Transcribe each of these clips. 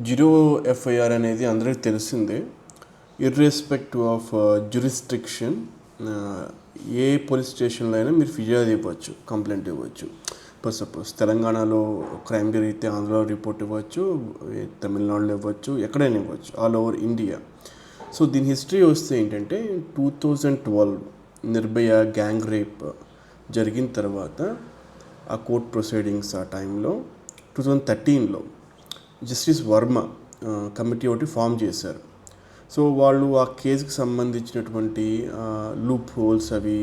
Zero FIR అనేది అందరికీ తెలిసిందే. Irrespective of jurisdiction A police స్టేషన్లో అయినా మీరు ఫిర్యాదు ఇవ్వచ్చు, కంప్లైంట్ ఇవ్వచ్చు. ఫర్ సపోజ్ తెలంగాణలో క్రైమ్ జరిగితే ఆంధ్రలో రిపోర్ట్ ఇవ్వచ్చు, తమిళనాడులో ఇవ్వచ్చు, ఎక్కడైనా ఇవ్వచ్చు, ఆల్ ఓవర్ ఇండియా. సో దీని హిస్టరీ వస్తే ఏంటంటే 2012 నిర్భయ గ్యాంగ్ రేప్ జరిగిన తర్వాత ఆ కోర్ట్ ప్రొసీడింగ్స్ ఆ టైంలో 2013లో జస్టిస్ వర్మ కమిటీ ఒకటి ఫామ్ చేశారు. సో వాళ్ళు ఆ కేసుకి సంబంధించినటువంటి లూప్ హోల్స్ అవి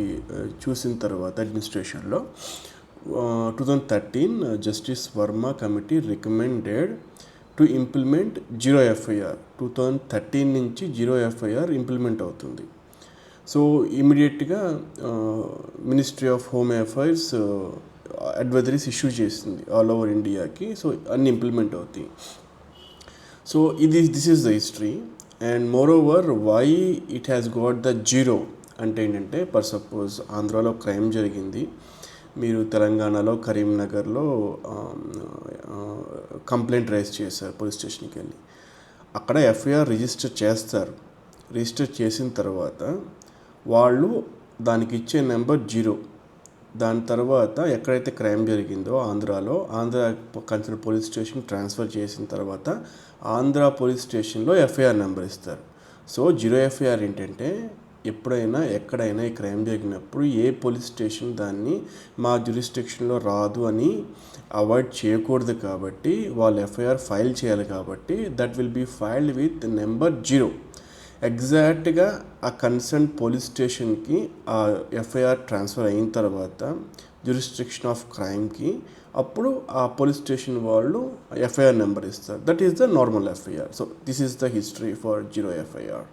చూసిన తర్వాత అడ్మినిస్ట్రేషన్లో 2013 justice Verma committee recommended to implement zero FIR. 2013 నుంచి జీరో ఎఫ్ఐఆర్ ఇంప్లిమెంట్ అవుతుంది. సో ఇమీడియట్గా ministry of home affairs advisories issue చేసింది ఆల్ ఓవర్ ఇండియాకి. సో అన్ని ఇంప్లిమెంట్ అవుతాయి. So this is the history. And moreover why it has got the zero అంటే ఏంటంటే, for suppose ఆంధ్రాలో క్రైమ్ జరిగింది, మీరు తెలంగాణలో కరీంనగర్లో కంప్లైంట్ రైజ్ చేశారు పోలీస్ స్టేషన్కి వెళ్ళి. అక్కడ ఎఫ్ఐఆర్ రిజిస్టర్ చేస్తారు. రిజిస్టర్ చేసిన తర్వాత వాళ్ళు దానికి ఇచ్చే నెంబర్ జీరో. దాని తర్వాత ఎక్కడైతే క్రైమ్ జరిగిందో Andhra concern police station transfer చేసిన తర్వాత ఆంధ్ర పోలీస్ స్టేషన్లో ఎఫ్ఐఆర్ నెంబర్ ఇస్తారు. సో జీరో ఎఫ్ఐఆర్ ఏంటంటే, ఎప్పుడైనా ఎక్కడైనా ఈ క్రైమ్ జరిగినప్పుడు ఏ పోలీస్ స్టేషన్ దాన్ని మా జ్యూరిస్డిక్షన్లో రాదు అని అవాయిడ్ చేయకూడదు. కాబట్టి వాళ్ళు ఎఫ్ఐఆర్ ఫైల్ చేయాలి. కాబట్టి that will be filed with number zero. ఎగ్జాక్ట్గా ఆ కన్సర్న్ పోలీస్ స్టేషన్కి ఆ ఎఫ్ఐఆర్ ట్రాన్స్ఫర్ అయిన తర్వాత జ్యూరిస్డిక్షన్ ఆఫ్ క్రైమ్కి అప్పుడు ఆ పోలీస్ స్టేషన్ వాళ్ళు ఎఫ్ఐఆర్ నెంబర్ ఇస్తారు. That is the normal FIR. So this is the history for zero FIR.